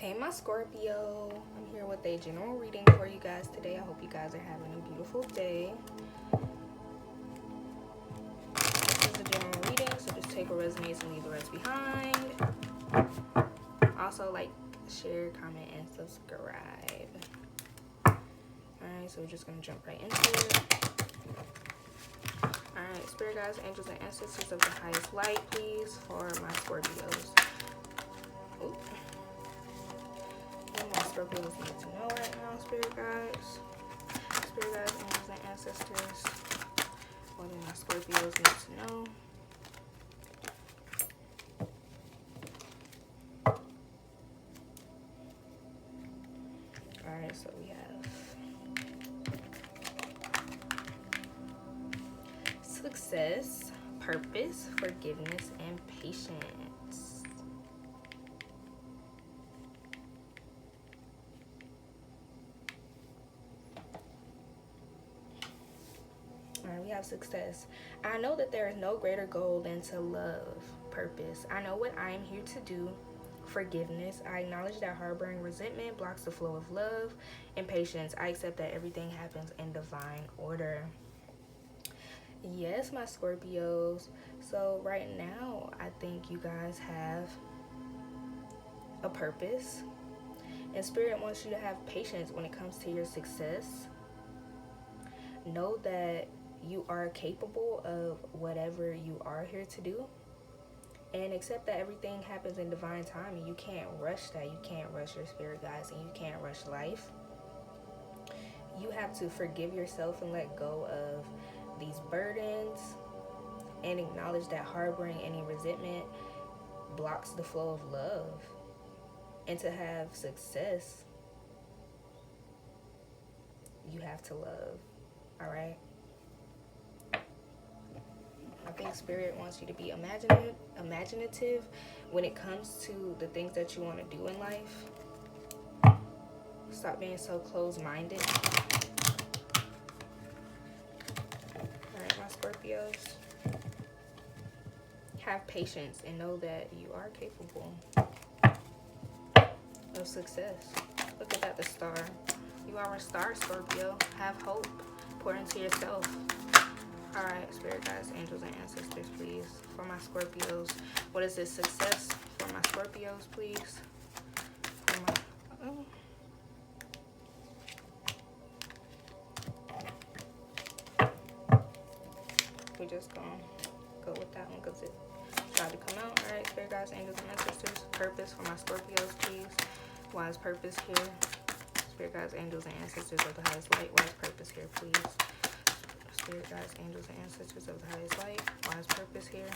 Hey my Scorpio, I'm here with a general reading for you guys today. I hope you guys are having a beautiful day. This is a general reading, so just take what resonates and leave the rest behind. Also like, share, comment, and subscribe. Alright, so we're just going to jump right into it. Alright, spirit guides, angels, and ancestors of the highest light, please, for my Scorpios. Ooh. What my Scorpios need to know right now, spirit guides, angels, and ancestors. What do my Scorpios need to know? Alright, so we have success, purpose, forgiveness, and patience. Alright, we have success. I know that there is no greater goal than to love. Purpose. I know what I am here to do. Forgiveness. I acknowledge that harboring resentment blocks the flow of love. And patience. I accept that everything happens in divine order. Yes, my Scorpios. So right now, I think you guys have a purpose. And Spirit wants you to have patience when it comes to your success. Know that you are capable of whatever you are here to do. And accept that everything happens in divine time. And you can't rush that. You can't rush your spirit guides. And you can't rush life. You have to forgive yourself and let go of these burdens. And acknowledge that harboring any resentment blocks the flow of love. And to have success, you have to love. Alright? I think Spirit wants you to be imaginative when it comes to the things that you want to do in life. Stop being so closed-minded. Alright, my Scorpios. Have patience and know that you are capable of success. Look at that, the star. You are a star, Scorpio. Have hope. Pour into yourself. Alright, spirit guides, angels, and ancestors, please. For my Scorpios. What is this? Success for my Scorpios, please. For my... Oh. We just gonna go with that one because it tried to come out. Alright, spirit guides, angels, and ancestors. Purpose for my Scorpios, please. Why is purpose here? Spirit guides, angels, and ancestors of the highest light. Why is purpose here, please? Spirit guides, angels, and ancestors of the highest light. Why is purpose here?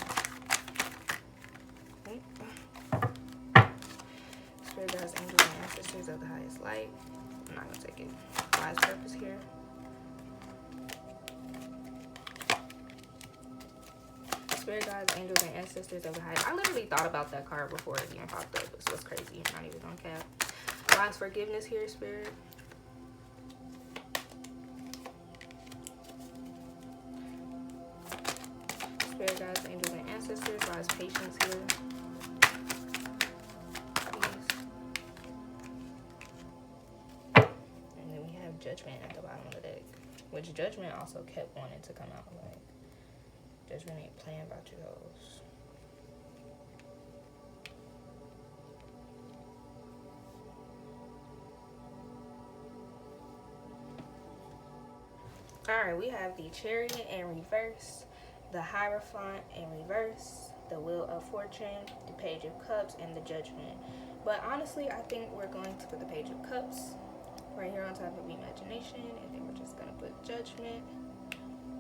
Spirit guides, angels, and ancestors of the highest light. I'm not gonna take it. Why is purpose here? Spirit guides, angels, and ancestors of the highest. I literally thought about that card before it even popped up. It's what's crazy. I'm not even gonna cap. Why is forgiveness here, Spirit? Spirit guides, angels, and ancestors. Why is patience here? Please. And then we have judgment at the bottom of the deck. Which judgment also kept wanting to come out. Like, judgment ain't playing about you hoes. Alright, we have the Chariot in reverse. The Hierophant in reverse, the Wheel of Fortune, the Page of Cups, and the Judgment. But honestly, I think we're going to put the Page of Cups right here on top of Imagination, and then we're just going to put Judgment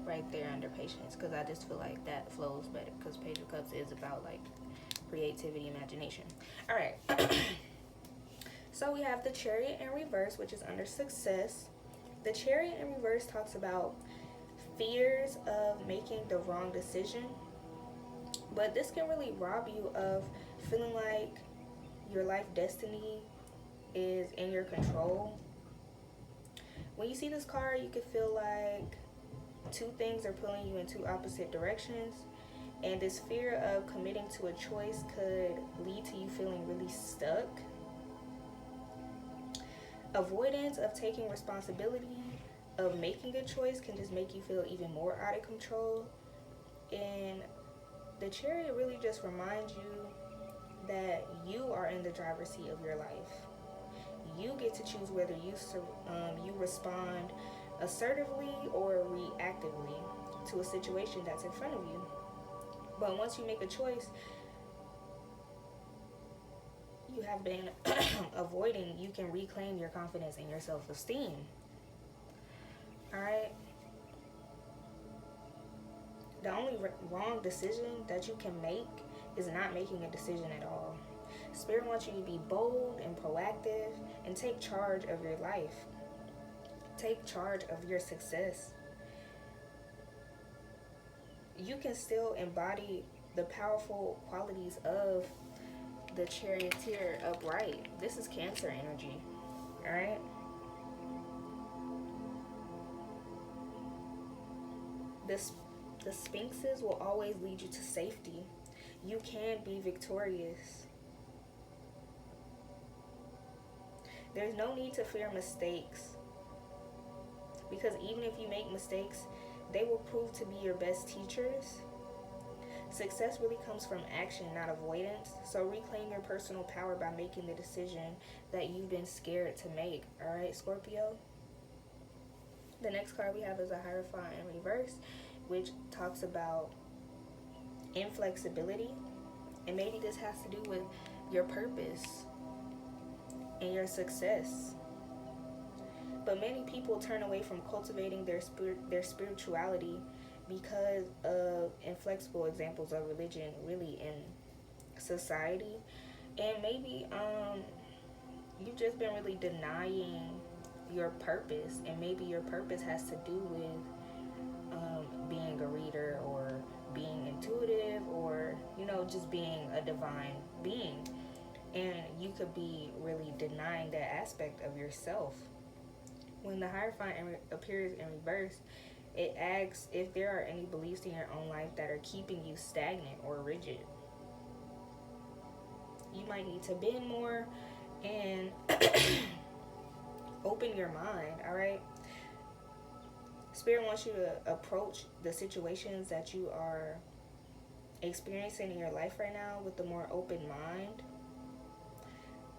right there under Patience, because I just feel like that flows better, because Page of Cups is about like creativity, imagination. Alright, so we have the Chariot in reverse, which is under Success. The Chariot in reverse talks about fears of making the wrong decision, but this can really rob you of feeling like your life destiny is in your control. When you see this card, you could feel like two things are pulling you in two opposite directions, and this fear of committing to a choice could lead to you feeling really stuck. Avoidance of taking responsibility of making a choice can just make you feel even more out of control. And the Chariot really just reminds you that you are in the driver's seat of your life. You get to choose whether you respond assertively or reactively to a situation that's in front of you. But once you make a choice you have been avoiding, you can reclaim your confidence and your self-esteem. All right. The only wrong decision that you can make is not making a decision at all. Spirit wants you to be bold and proactive and take charge of your life. Take charge of your success. You can still embody the powerful qualities of the Charioteer upright. This is Cancer energy. All right. The Sphinxes will always lead you to safety. You can be victorious. There's no need to fear mistakes, because even if you make mistakes, they will prove to be your best teachers. Success really comes from action, not avoidance. So reclaim your personal power by making the decision that you've been scared to make. All right, Scorpio? The next card we have is a Hierophant in reverse, which talks about inflexibility. And maybe this has to do with your purpose and your success. But many people turn away from cultivating their spirituality because of inflexible examples of religion really in society. And maybe you've just been really denying your purpose, and maybe your purpose has to do with being a reader or being intuitive, or just being a divine being. And you could be really denying that aspect of yourself. When the Hierophant appears in reverse, it asks if there are any beliefs in your own life that are keeping you stagnant or rigid. You might need to bend more and open your mind, all right? Spirit wants you to approach the situations that you are experiencing in your life right now with a more open mind.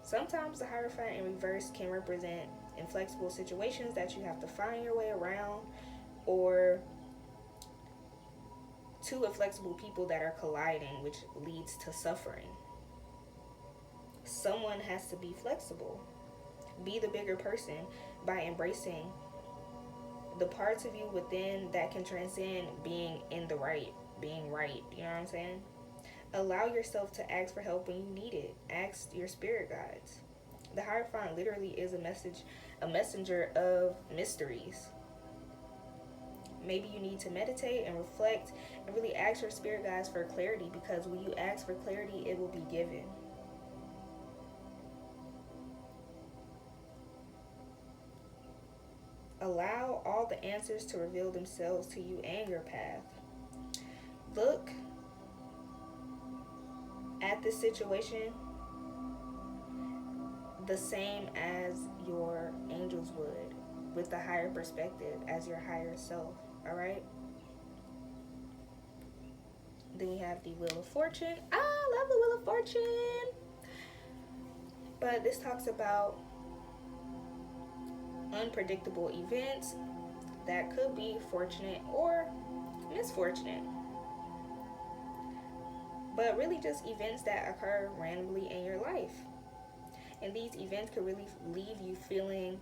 Sometimes the Hierophant in reverse can represent inflexible situations that you have to find your way around, or two inflexible people that are colliding, which leads to suffering. Someone has to be flexible. Be the bigger person by embracing the parts of you within that can transcend being being right. You know what I'm saying? Allow yourself to ask for help when you need it. Ask your spirit guides. The Hierophant literally is a messenger of mysteries. Maybe you need to meditate and reflect and really ask your spirit guides for clarity, because when you ask for clarity, it will be given. Allow all the answers to reveal themselves to you and your path. Look at this situation the same as your angels would, with the higher perspective, as your higher self. All right. Then we have the Wheel of Fortune. I love the Wheel of Fortune. But this talks about unpredictable events that could be fortunate or misfortunate, but really just events that occur randomly in your life. And these events could really leave you feeling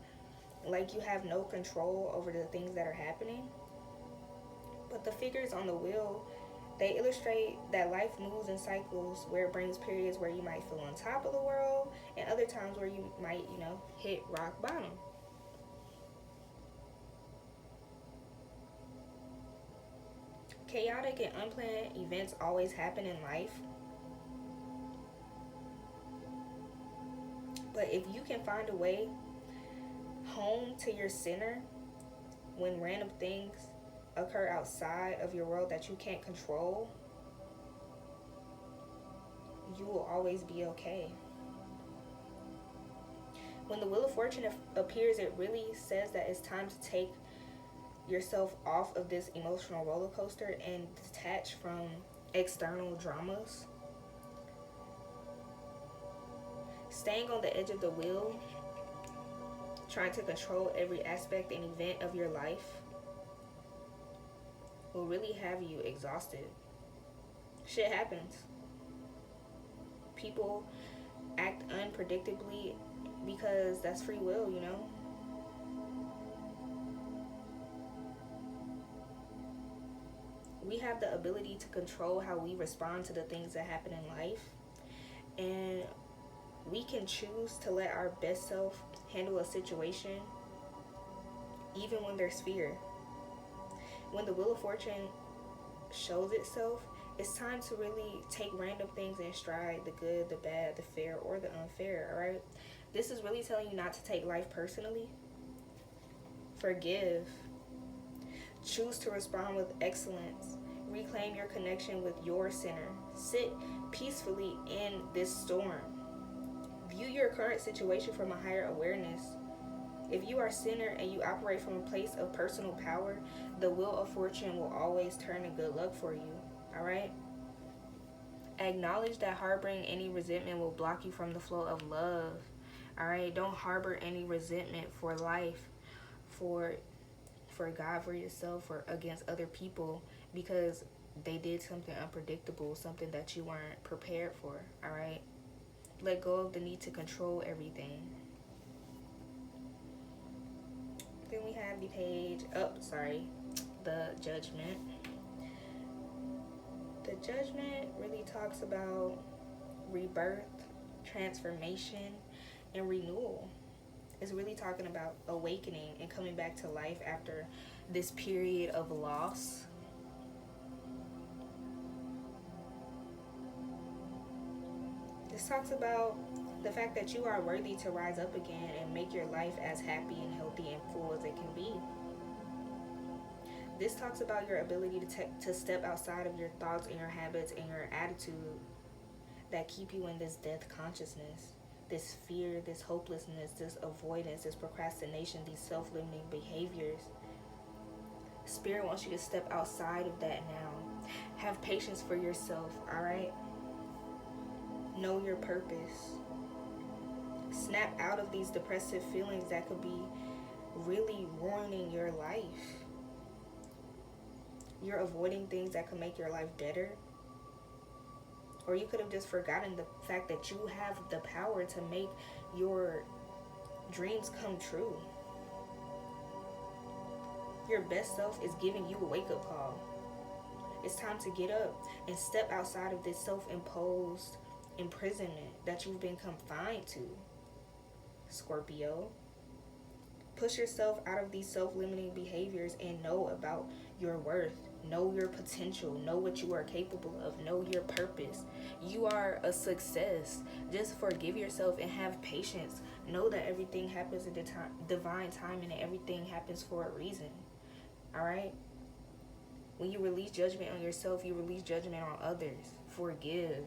like you have no control over the things that are happening. But the figures on the wheel, they illustrate that life moves in cycles, where it brings periods where you might feel on top of the world and other times where you might, hit rock bottom. Chaotic and unplanned events always happen in life. But if you can find a way home to your center when random things occur outside of your world that you can't control, you will always be okay. When the Wheel of Fortune appears, it really says that it's time to take yourself off of this emotional roller coaster and detach from external dramas. Staying on the edge of the wheel, trying to control every aspect and event of your life, will really have you exhausted. Shit happens. People act unpredictably because that's free will, you know? We have the ability to control how we respond to the things that happen in life. And we can choose to let our best self handle a situation even when there's fear. When the Wheel of Fortune shows itself, it's time to really take random things in stride, the good, the bad, the fair, or the unfair, alright? This is really telling you not to take life personally. Forgive. Choose to respond with excellence. Reclaim your connection with your center. Sit peacefully in this storm. View your current situation from a higher awareness. If you are centered and you operate from a place of personal power, the Wheel of Fortune will always turn in good luck for you. Alright? Acknowledge that harboring any resentment will block you from the flow of love. Alright? Don't harbor any resentment for life, for God, for yourself, or against other people because they did something unpredictable, something that you weren't prepared for. Alright? Let go of the need to control everything. Then we have the Judgment. The Judgment really talks about rebirth, transformation, and renewal. It's really talking about awakening and coming back to life after this period of loss. This talks about the fact that you are worthy to rise up again and make your life as happy and healthy and full as it can be. This talks about your ability to step outside of your thoughts and your habits and your attitude that keep you in this death consciousness, this fear, this hopelessness, this avoidance, this procrastination, these self-limiting behaviors. Spirit wants you to step outside of that now. Have patience for yourself, alright? Know your purpose. Snap out of these depressive feelings that could be really ruining your life. You're avoiding things that could make your life better. Or you could have just forgotten the fact that you have the power to make your dreams come true. Your best self is giving you a wake-up call. It's time to get up and step outside of this self-imposed imprisonment that you've been confined to, Scorpio. Push yourself out of these self-limiting behaviors and know about your worth. Know your potential. Know what you are capable of. Know your purpose. You are a success. Just forgive yourself and have patience. Know that everything happens in the divine timing and everything happens for a reason. Alright? When you release judgment on yourself, you release judgment on others. Forgive.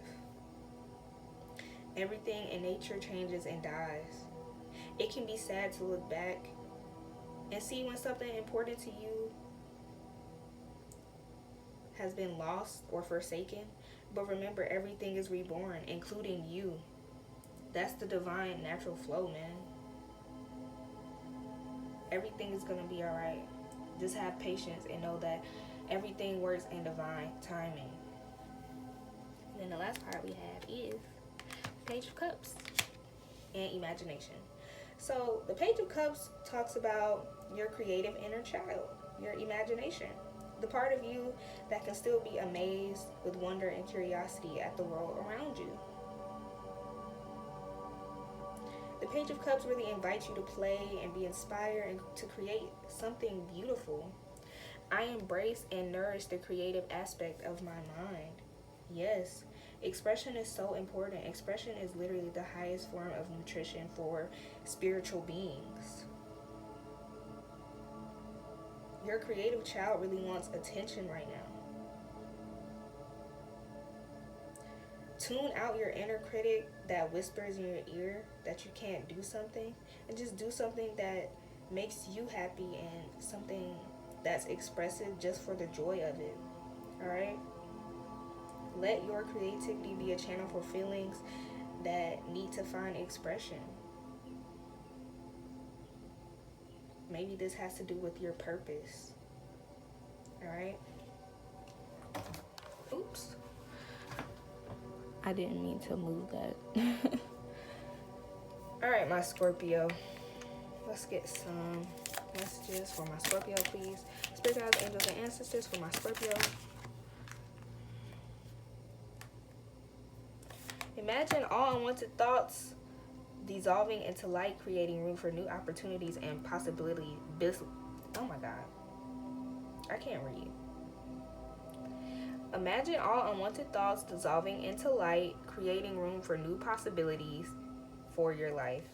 Everything in nature changes and dies. It can be sad to look back and see when something important to you has been lost or forsaken. But remember, everything is reborn, including you. That's the divine natural flow, man. Everything is going to be alright. Just have patience and know that everything works in divine timing. And then the last part we have is Page of Cups and imagination. So the Page of Cups talks about your creative inner child, your imagination, the part of you that can still be amazed with wonder and curiosity at the world around you. The Page of Cups really invites you to play and be inspired and to create something beautiful. I embrace and nourish the creative aspect of my mind. Yes, expression is so important. Expression is literally the highest form of nutrition for spiritual beings. Your creative child really wants attention right now. Tune out your inner critic that whispers in your ear that you can't do something, and just do something that makes you happy and something that's expressive just for the joy of it. Alright? Let your creativity be a channel for feelings that need to find expression. Maybe this has to do with your purpose. Alright? Oops. I didn't mean to move that. Alright, my Scorpio. Let's get some messages for my Scorpio, please. Spirit guides, angels, and ancestors for my Scorpio. Imagine all unwanted thoughts dissolving into light, creating room for new opportunities and possibilities. Oh my God. I can't read. Imagine all unwanted thoughts dissolving into light, creating room for new possibilities for your life.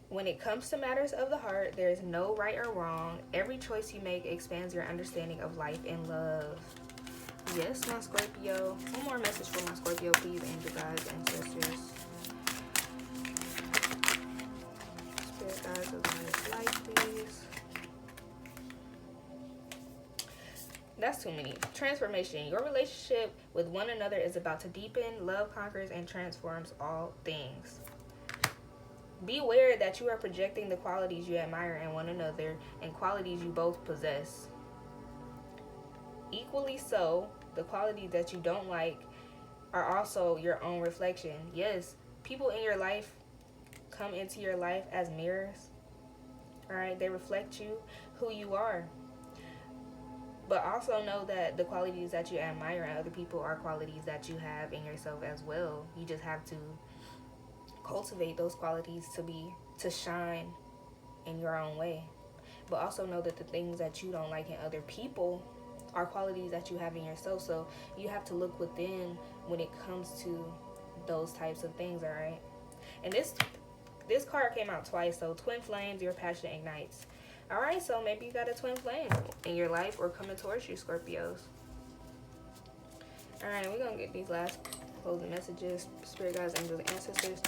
When it comes to matters of the heart, there is no right or wrong. Every choice you make expands your understanding of life and love. Yes, my Scorpio. One more message for my Scorpio, please, angel guides, ancestors. Spirit guides of my life, please. That's too many. Transformation. Your relationship with one another is about to deepen. Love conquers and transforms all things. Be aware that you are projecting the qualities you admire in one another and qualities you both possess. Equally so, the qualities that you don't like are also your own reflection. Yes, people in your life come into your life as mirrors. Alright, they reflect you, who you are. But also know that the qualities that you admire in other people are qualities that you have in yourself as well. You just have to cultivate those qualities to shine in your own way. But also know that the things that you don't like in other people are qualities that you have in yourself. So you have to look within when it comes to those types of things, all right? And this card came out twice. So twin flames, your passion ignites. All right, so maybe you got a twin flame in your life or coming towards you, Scorpios. All right, we're going to get these last closing messages. Spirit guides, angels, and ancestors.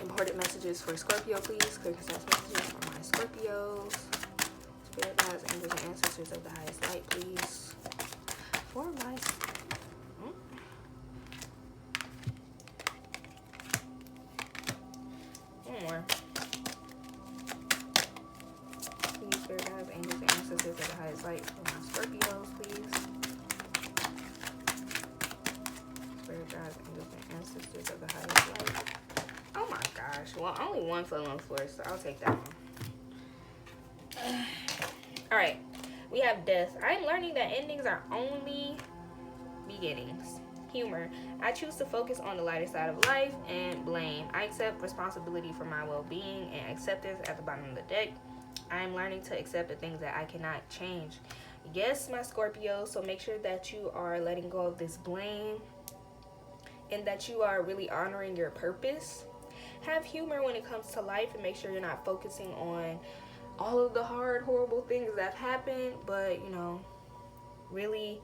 Important messages for Scorpio, please. Clear concise messages for my Scorpios. Spirit guides, angels, and ancestors of the highest light, please. For my... One more. Please, spirit guides, angels, and ancestors of the highest light for my Scorpios, please. Spirit guides, angels, and ancestors of the highest light. Oh my gosh. Well, only one fell on the floor, so I'll take that one. Alright, we have death. I am learning that endings are only beginnings. Humor. I choose to focus on the lighter side of life. And blame. I accept responsibility for my well-being and acceptance at the bottom of the deck. I am learning to accept the things that I cannot change. Yes, my Scorpio, so make sure that you are letting go of this blame and that you are really honoring your purpose. Have humor when it comes to life and make sure you're not focusing on all of the hard, horrible things that have happened, but, you know, really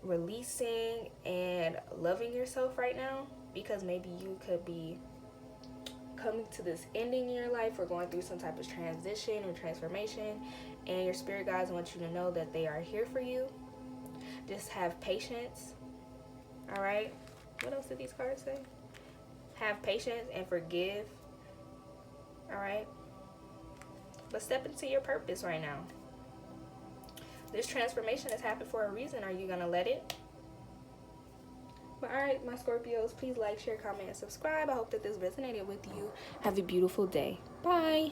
releasing and loving yourself right now, because maybe you could be coming to this ending in your life or going through some type of transition or transformation, and your spirit guides want you to know that they are here for you. Just have patience. All right, what else did these cards say? Have patience and forgive. All right, but step into your purpose right now. This transformation has happened for a reason. Are you gonna let it? But all right, my Scorpios, please like, share, comment, and subscribe. I hope that this resonated with you. Have a beautiful day. Bye.